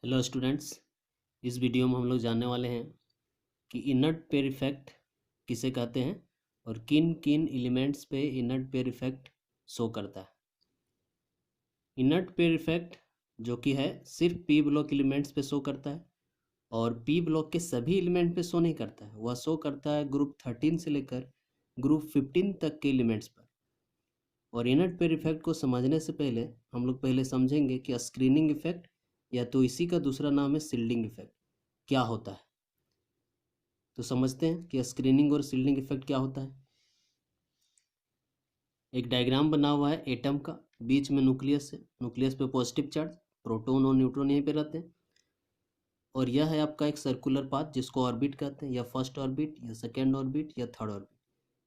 Hello students, इस video में हम लोग जानने वाले हैं कि इनर्ट पेयर इफेक्ट किसे कहते हैं और किन किन एलिमेंट्स पे इनर्ट पेयर इफेक्ट शो करता है। इनर्ट पेयर इफेक्ट जो कि है सिर्फ पी ब्लॉक एलिमेंट्स पे शो करता है और पी ब्लॉक के सभी एलिमेंट पे शो नहीं करता है। वह शो करता है ग्रुप 13 से लेकर ग्रुप 15 तक के एलिमेंट्स पर। और इनर्ट पेयर इफेक्ट को समझने से पहले हम लोग पहले समझेंगे कि स्क्रीनिंग इफेक्ट या तो इसी का दूसरा नाम है शील्डिंग इफेक्ट क्या होता है। तो समझते हैं कि स्क्रीनिंग और शील्डिंग इफेक्ट क्या होता है। एक डायग्राम बना हुआ है एटम का, बीच में न्यूक्लियस है, न्यूक्लियस पे पॉजिटिव चार्ज, प्रोटॉन और न्यूट्रॉन यहीं पे रहते हैं। और यह है आपका एक सर्कुलर पाथ जिसको ऑर्बिट कहते हैं, या फर्स्ट ऑर्बिट या सेकेंड ऑर्बिट या थर्ड ऑर्बिट।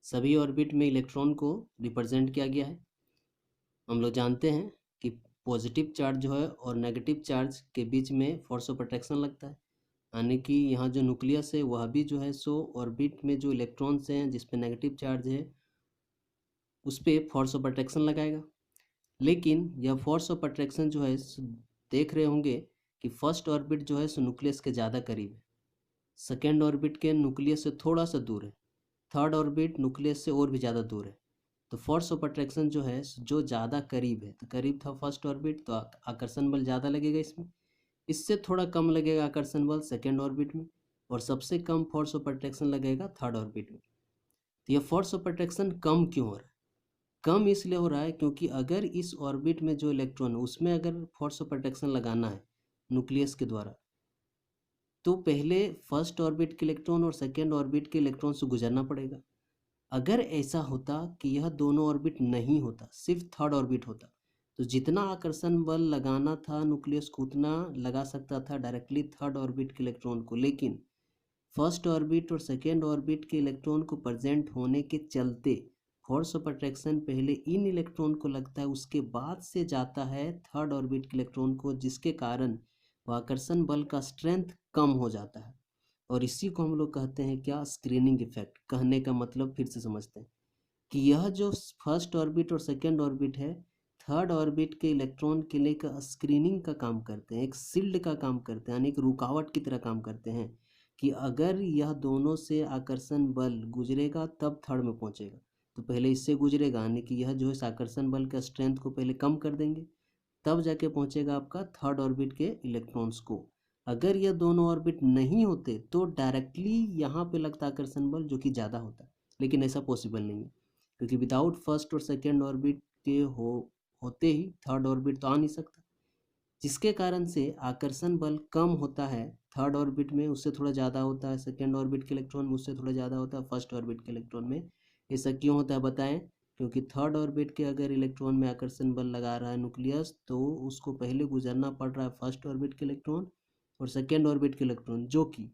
सभी ऑर्बिट में इलेक्ट्रॉन को रिप्रेजेंट किया गया है। हम लोग जानते हैं कि पॉजिटिव चार्ज जो है और नेगेटिव चार्ज के बीच में फोर्स ऑफ अट्रैक्शन लगता है, यानी कि यहाँ जो न्यूक्लियस है वह भी जो है सो ऑर्बिट में जो इलेक्ट्रॉन्स हैं जिस पे नेगेटिव चार्ज है उस पर फोर्स ऑफ अट्रैक्शन लगाएगा। लेकिन यह फोर्स ऑफ अट्रैक्शन जो है देख रहे होंगे कि फर्स्ट ऑर्बिट जो है सो न्यूक्लियस के ज़्यादा करीब है, सेकेंड ऑर्बिट के न्यूक्लियस से थोड़ा सा दूर है, थर्ड ऑर्बिट न्यूक्लियस से और भी ज़्यादा दूर है। तो फोर्स ऑफ अट्रैक्शन जो है जो ज़्यादा करीब है, तो करीब था फर्स्ट ऑर्बिट, तो आकर्षण बल ज़्यादा लगेगा इसमें। इससे थोड़ा कम लगेगा आकर्षण बल सेकेंड ऑर्बिट में, और सबसे कम फोर्स ऑफ अट्रैक्शन लगेगा थर्ड ऑर्बिट में। तो यह फोर्स ऑफ अट्रैक्शन कम क्यों हो रहा है? कम इसलिए हो रहा है क्योंकि अगर इस ऑर्बिट में जो इलेक्ट्रॉन है उसमें अगर फोर्स ऑफ अट्रैक्शन लगाना है न्यूक्लियस के द्वारा, तो पहले फर्स्ट ऑर्बिट के इलेक्ट्रॉन और सेकेंड ऑर्बिट के इलेक्ट्रॉन से गुजरना पड़ेगा। अगर ऐसा होता कि यह दोनों ऑर्बिट नहीं होता, सिर्फ थर्ड ऑर्बिट होता, तो जितना आकर्षण बल लगाना था न्यूक्लियस को उतना लगा सकता था डायरेक्टली थर्ड ऑर्बिट के इलेक्ट्रॉन को। लेकिन फर्स्ट ऑर्बिट और सेकेंड ऑर्बिट के इलेक्ट्रॉन को प्रेजेंट होने के चलते फोर्स ऑफ अट्रैक्शन पहले इन इलेक्ट्रॉन को लगता है, उसके बाद से जाता है थर्ड ऑर्बिट के इलेक्ट्रॉन को, जिसके कारण वह आकर्षण बल का स्ट्रेंथ कम हो जाता है। और इसी को हम लोग कहते हैं क्या? Screening effect. कहने का मतलब फिर से समझते हैं कि यह जो फर्स्ट ऑर्बिट और सेकेंड ऑर्बिट है, थर्ड ऑर्बिट के इलेक्ट्रॉन के लिए का स्क्रीनिंग का काम करते हैं, एक शील्ड का काम करते हैं, यानी एक रुकावट की तरह काम करते हैं कि अगर यह दोनों से आकर्षण बल गुजरेगा तब थर्ड में पहुंचेगा। तो पहले इससे गुजरेगा, यानी कि यह जो है आकर्षण बल का स्ट्रेंथ को पहले कम कर देंगे, तब जाके पहुंचेगा आपका थर्ड ऑर्बिट के इलेक्ट्रॉन्स को। अगर यह दोनं ऑर्बिट नहीं होते तो डायरेक्टली यहाँ पे लगता आकर्षण बल जो कि ज़्यादा होता है, लेकिन ऐसा पॉसिबल नहीं है क्योंकि विदाउट फर्स्ट और सेकेंड ऑर्बिट के होते ही थर्ड ऑर्बिट तो आ नहीं सकता, जिसके कारण से आकर्षण बल कम होता है थर्ड ऑर्बिट में, उससे थोड़ा ज़्यादा होता है सेकेंड ऑर्बिट के इलेक्ट्रॉन में, उससे थोड़ा ज़्यादा होता है फर्स्ट ऑर्बिट के इलेक्ट्रॉन में। ऐसा क्यों होता है बताएं? क्योंकि थर्ड ऑर्बिट के अगर इलेक्ट्रॉन में आकर्षण बल लगा रहा है न्यूक्लियस, तो उसको पहले गुजरना पड़ रहा है फर्स्ट ऑर्बिट के इलेक्ट्रॉन और सेकेंड ऑर्बिट के इलेक्ट्रॉन, जो कि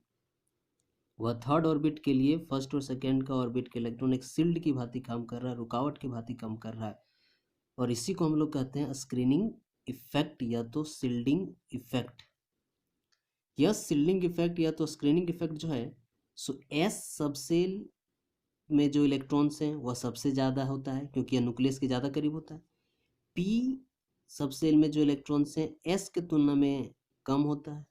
वह थर्ड ऑर्बिट के लिए फर्स्ट और सेकेंड का ऑर्बिट के इलेक्ट्रॉन एक शील्ड की भांति काम कर रहा है, रुकावट की भांति काम कर रहा है। और इसी को हम लोग कहते हैं स्क्रीनिंग इफेक्ट या तो शील्डिंग इफेक्ट। यह शील्डिंग इफेक्ट या तो स्क्रीनिंग इफेक्ट जो है सो एस सबसेल में जो इलेक्ट्रॉन्स हैं वह सबसे ज़्यादा होता है क्योंकि यह न्यूक्लियस के ज़्यादा करीब होता है। पी सबसेल में जो इलेक्ट्रॉन्स हैं एस के तुलना में कम होता है।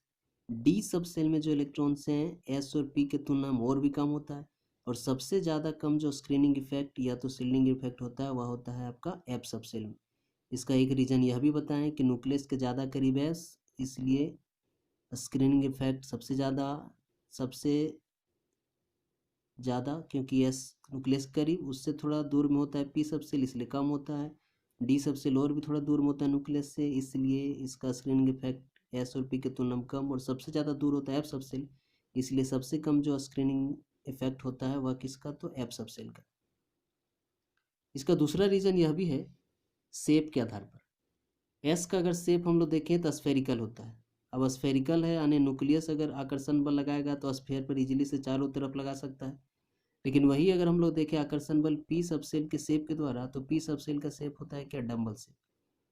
डी सबसेल में जो इलेक्ट्रॉन्स हैं एस और पी के तुलना में और भी कम होता है। और सबसे ज़्यादा कम जो स्क्रीनिंग इफेक्ट या तो शील्डिंग इफेक्ट होता है वह होता है आपका एफ सबसेल में। इसका एक रीज़न यह भी बताएं कि न्यूक्लियस के ज़्यादा करीब है, इसलिए स्क्रीनिंग इफेक्ट सबसे ज़्यादा, क्योंकि एस न्यूक्लियस करीब उससे थोड़ा दूर में होता है पी सबसेल, इसलिए कम होता है। डी सबसेल और भी थोड़ा दूर में होता है न्यूक्लियस से, इसलिए इसका स्क्रीनिंग इफेक्ट एस और पी के तुलना में कम। और सबसे ज़्यादा दूर होता है एफ सबसेल, इसलिए सबसे कम जो स्क्रीनिंग इफेक्ट होता है वह किसका? तो एफ सबसेल का। इसका दूसरा रीज़न यह भी है शेप के आधार पर। एस का अगर शेप हम लोग देखें तो स्फेरिकल होता है। अब स्फेरिकल है यानी न्यूक्लियस अगर आकर्षण बल लगाएगा तो स्फेयर पर इजीली से चारों तरफ लगा सकता है। लेकिन वही अगर हम लोग देखें आकर्षण बल पी सबसेल के शेप के द्वारा, तो पी सबसेल का शेप होता है क्या? Dumbbell shape.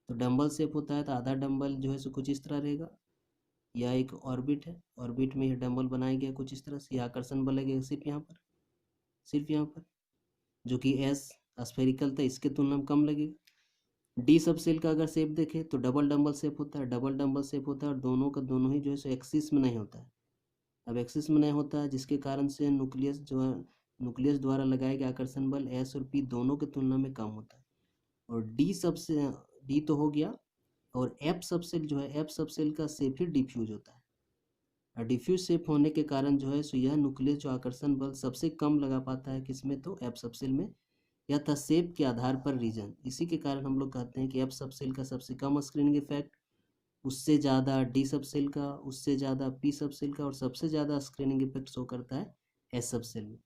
तो डम्बल शेप होता है तो आधा डम्बल जो है सो कुछ इस तरह रहेगा। यह एक ऑर्बिट है, ऑर्बिट में यह डम्बल बनाया गया कुछ इस तरह से। यह आकर्षण बल लगेगा सिर्फ यहाँ पर, सिर्फ यहाँ पर, जो कि एस स्फेरिकल था इसके तुलना में कम लगेगा। डी सब सेल का अगर शेप देखें तो डबल डम्बल शेप होता है, डबल डम्बल शेप होता है, और दोनों का दोनों ही जो है सो एक्सिस में नहीं होता है। अब एक्सिस में नहीं होता है जिसके कारण से न्यूक्लियस जो है, न्यूक्लियस द्वारा लगाए गए आकर्षण बल एस और पी दोनों की तुलना में कम होता है। और डी सबसे, डी तो हो गया, और एफ सबसेल जो है, एफ सबसेल का शेप ही डिफ्यूज होता है। और डिफ्यूज शेप होने के कारण जो है सो यह न्यूक्लियस जो आकर्षण बल सबसे कम लगा पाता है, किसमें, तो एफ सबसेल में। या था शेप के आधार पर रीजन। इसी के कारण हम लोग कहते हैं कि एफ सबसेल का सबसे कम स्क्रीनिंग इफेक्ट, उससे ज़्यादा डी सबसेल का, उससे ज़्यादा पी सबसेल का, और सबसे ज़्यादा स्क्रीनिंग इफेक्ट शो करता है एस सबसेल में।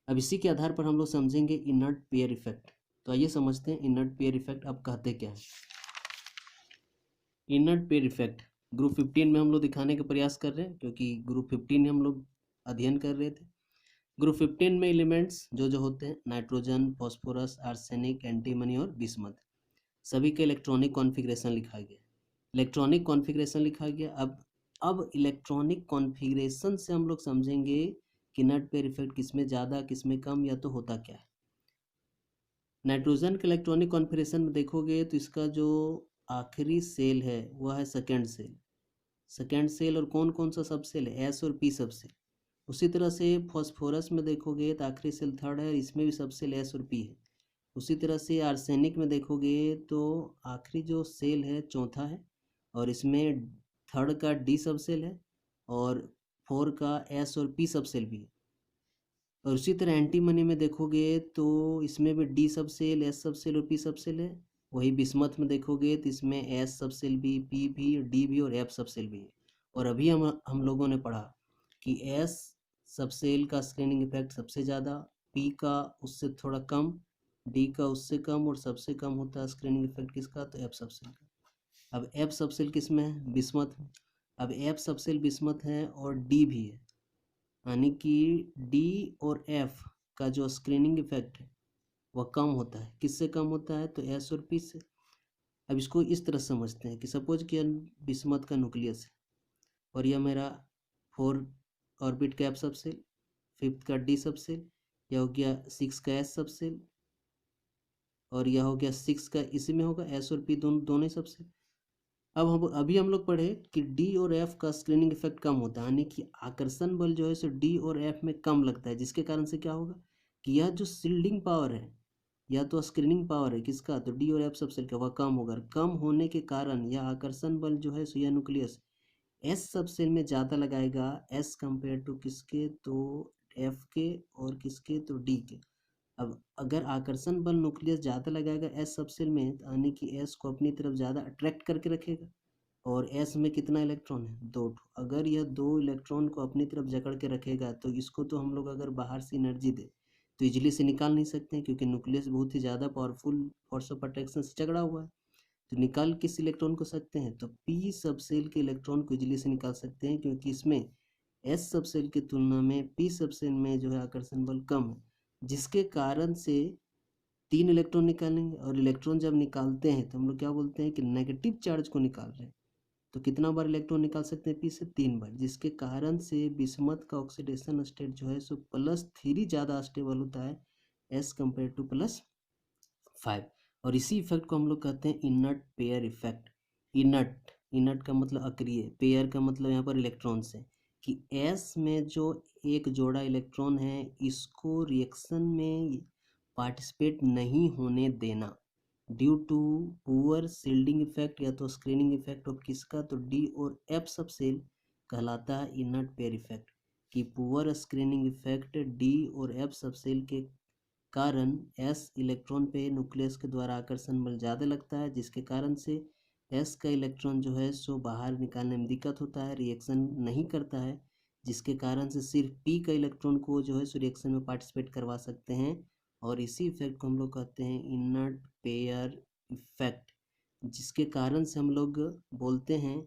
अब इसी के आधार पर हम लोग समझेंगे इनर्ट पेयर इफेक्ट। तो आइए समझते हैं इनर्ट पेयर इफेक्ट अब कहते क्या है। इनर्ट पेयर इफेक्ट ग्रुप 15 में हम लोग दिखाने का प्रयास कर रहे हैं, क्योंकि ग्रुप 15 में हम लोग अध्ययन कर रहे थे। ग्रुप 15 में एलिमेंट्स जो जो होते हैं, नाइट्रोजन, फॉस्फोरस, आर्सेनिक, एंटीमनी और बिस्मथ, सभी के इलेक्ट्रॉनिक कॉन्फ़िगरेशन लिखा गया। इलेक्ट्रॉनिक कॉन्फ़िगरेशन लिखा गया। अब इलेक्ट्रॉनिक कॉन्फ़िगरेशन से हम लोग समझेंगे कि इनर्ट पेयर इफेक्ट किसमें ज़्यादा, किसमें कम, या तो होता क्या है। नाइट्रोजन के इलेक्ट्रॉनिक कॉन्फ़िगरेशन में देखोगे तो इसका जो आखिरी सेल है वह है सेकेंड सेल। सेकेंड सेल और कौन कौन सा सब सेल है, एस और पी सब सेल। उसी तरह से फॉस्फोरस में देखोगे तो आखिरी सेल थर्ड है, इसमें भी सब सेल एस और पी है। उसी तरह से आर्सेनिक में देखोगे तो आखिरी जो सेल है चौथा है, और इसमें थर्ड का डी सब सेल है, और फोर का एस और पी सब सेल भी है। और उसी तरह एंटीमनी में देखोगे तो इसमें भी डी सब सेल, एस सब सेल और पी सब सेल है। वही बिस्मथ में देखोगे तो इसमें एस सब सेल भी, पी भी, डी भी और एफ सब सेल भी है। और अभी हम लोगों ने पढ़ा कि एस सब सेल का स्क्रीनिंग इफेक्ट सबसे ज़्यादा, पी का उससे थोड़ा कम, डी का उससे कम, और सबसे कम होता है स्क्रीनिंग इफेक्ट किसका, तो एफ सब सेल का। अब एफ सब सेल किस में है, बिस्मथ में। अब एफ सब सेल बिस्मथ है और डी भी है, यानी कि डी और एफ का जो स्क्रीनिंग इफेक्ट है वह कम होता है। किससे कम होता है, तो एस और पी से। अब इसको इस तरह समझते हैं कि सपोज कि बिस्मथ का न्यूक्लियस है, और यह मेरा 4 ऑर्बिट का एफ सब सेल, 5th का डी सब सेल, यह हो गया 6 का एस सब सेल, और यह हो गया 6 का, इसी में होगा एस और पी दोनों ही सब सेल। अब अभी हम लोग पढ़े कि डी और एफ का स्क्रीनिंग इफेक्ट कम होता है, यानी कि आकर्षण बल जो है सो डी और एफ में कम लगता है, जिसके कारण से क्या होगा कि यह जो शील्डिंग पावर है या तो स्क्रीनिंग पावर है किसका, तो डी और एफ सब सेल का, वह कम होगा। कम होने के कारण यह आकर्षण बल जो है सो यह न्यूक्लियस एस सब सेल में ज़्यादा लगाएगा, एस कंपेयर टू किसके, तो एफ के, और किसके, तो डी के। अब अगर आकर्षण बल न्यूक्लियस ज़्यादा लगाएगा एस सब सेल में, यानी कि एस को अपनी तरफ ज़्यादा अट्रैक्ट करके रखेगा। और एस में कितना इलेक्ट्रॉन है, 2। अगर यह 2 इलेक्ट्रॉन को अपनी तरफ जकड़ के रखेगा तो इसको तो हम लोग अगर बाहर से एनर्जी दे तो इजीली से निकाल नहीं सकते हैं, क्योंकि न्यूक्लियस बहुत ही ज़्यादा पावरफुल फोर्स ऑफ अट्रैक्शन से जकड़ा हुआ है। तो निकाल किस इलेक्ट्रॉन को सकते हैं, तो पी सब सेल के इलेक्ट्रॉन को इजीली से निकाल सकते हैं, क्योंकि इसमें एस सब सेल की तुलना में पी सब सेल में जो है आकर्षण बल कम है, जिसके कारण से 3 इलेक्ट्रॉन निकालेंगे। और इलेक्ट्रॉन जब निकालते हैं तो हम लोग क्या बोलते हैं कि नेगेटिव चार्ज को निकाल रहे हैं। तो कितना बार इलेक्ट्रॉन निकाल सकते हैं पी से, 3 बार, जिसके कारण से बिस्मथ का ऑक्सीडेशन स्टेट जो है सो +3 ज़्यादा स्टेबल होता है एस कंपेयर टू +5। और इसी इफेक्ट को हम लोग कहते हैं inert pair effect. Inert, inert का मतलब अक्रिय, पेयर का मतलब यहाँ पर इलेक्ट्रॉन से, कि एस में जो एक जोड़ा इलेक्ट्रॉन है इसको रिएक्शन में पार्टिसिपेट नहीं होने देना, due to poor shielding effect या तो स्क्रीनिंग इफेक्ट ऑफ किसका, तो डी और एफ सब सेल, कहलाता है इनर्ट पेयर इफेक्ट। कि पुअर स्क्रीनिंग इफेक्ट डी और एफ सब सेल के कारण एस इलेक्ट्रॉन पे न्यूक्लियस के द्वारा आकर्षण बल ज़्यादा लगता है, जिसके कारण से एस का इलेक्ट्रॉन जो है सो बाहर निकालने में दिक्कत होता है, रिएक्शन नहीं करता है, जिसके कारण से सिर्फ पी का इलेक्ट्रॉन को जो है सो रिएक्शन में पार्टिसिपेट करवा सकते हैं। और इसी इफेक्ट को हम लोग कहते हैं इनर्ट पेयर इफेक्ट, जिसके कारण से हम लोग बोलते हैं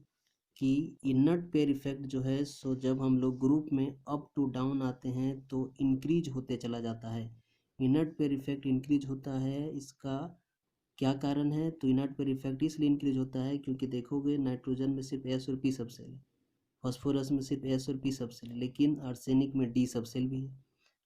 कि इनर्ट पेयर इफेक्ट जो है सो जब हम लोग ग्रुप में अप टू डाउन आते हैं तो इंक्रीज होते चला जाता है। इनर्ट पेयर इफेक्ट इंक्रीज होता है, इसका क्या कारण है, तो इनर्ट पेयर इफेक्ट इसलिए इंक्रीज होता है क्योंकि देखोगे नाइट्रोजन में सिर्फ एस और पी सब सेल है, फॉस्फोरस में सिर्फ एस और पी सब सेल है, लेकिन आर्सेनिक में डी सब सेल भी है।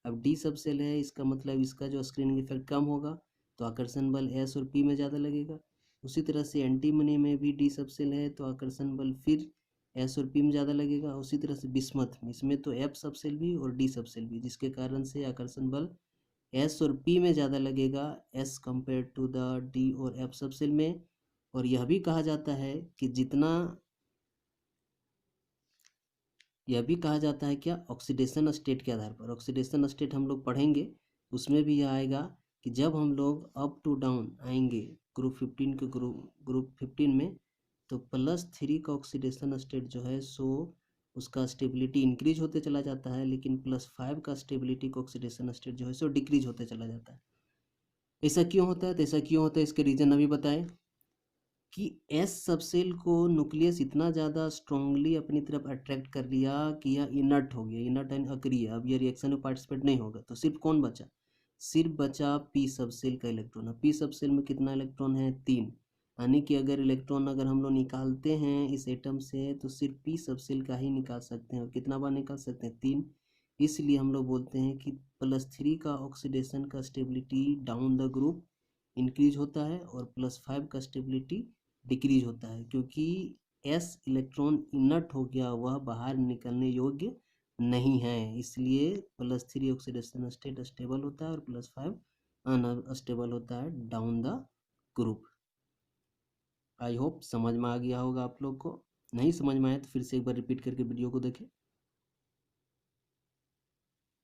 अब डी सब सेल है, इसका मतलब इसका जो स्क्रीनिंग इफेक्ट कम होगा तो आकर्षण बल एस और पी में ज़्यादा लगेगा। उसी तरह से एंटीमनी में भी डी सबसेल है तो आकर्षण बल फिर एस और पी में ज़्यादा लगेगा। उसी तरह से बिस्मथ में, इसमें तो एफ सबसेल भी और डी सबसेल भी, जिसके कारण से आकर्षण बल एस और पी में ज़्यादा लगेगा S compare to the D और एफ सबसेल में। और यह भी कहा जाता है कि यह भी कहा जाता है क्या, ऑक्सीडेशन स्टेट के आधार पर, ऑक्सीडेशन स्टेट हम लोग पढ़ेंगे उसमें भी यह आएगा कि जब हम लोग अप टू डाउन आएंगे ग्रुप 15 के ग्रुप 15 में, तो +3 का ऑक्सीडेशन स्टेट जो है सो उसका स्टेबिलिटी इंक्रीज होते चला जाता है, लेकिन +5 का स्टेबिलिटी का ऑक्सीडेशन स्टेट जो है सो डिक्रीज होते चला जाता है। ऐसा क्यों होता है? तो ऐसा क्यों होता है इसके रीजन अभी बताएं कि एस सबसेल को न्यूक्लियस इतना ज़्यादा स्ट्रांगली अपनी तरफ अट्रैक्ट कर लिया कि यह इनर्ट हो गया, इनर्ट एंड अक्रिय, अब यह रिएक्शन में पार्टिसिपेट नहीं होगा। तो सिर्फ कौन बचा? सिर्फ बचा पी सबसेल का इलेक्ट्रॉन। अब पी सबसेल में कितना इलेक्ट्रॉन है? 3। यानी कि अगर इलेक्ट्रॉन अगर हम लोग निकालते हैं इस एटम से तो सिर्फ पी सबसेल का ही निकाल सकते हैं। और कितना बार निकाल सकते हैं? 3। इसलिए हम लोग बोलते हैं कि +3 का ऑक्सीडेशन का stability down the group increase होता है और +5 का स्टेबिलिटी डिक्रीज होता है, क्योंकि एस इलेक्ट्रॉन इनर्ट हो गया, वह बाहर निकलने योग्य नहीं है, इसलिए +3 ऑक्सीडेशन स्टेट स्टेबल होता है और +5 अनस्टेबल होता है down the group. I hope समझ में आ गया होगा आप लोग को। नहीं समझ में आए तो फिर से एक बार रिपीट करके वीडियो को देखें।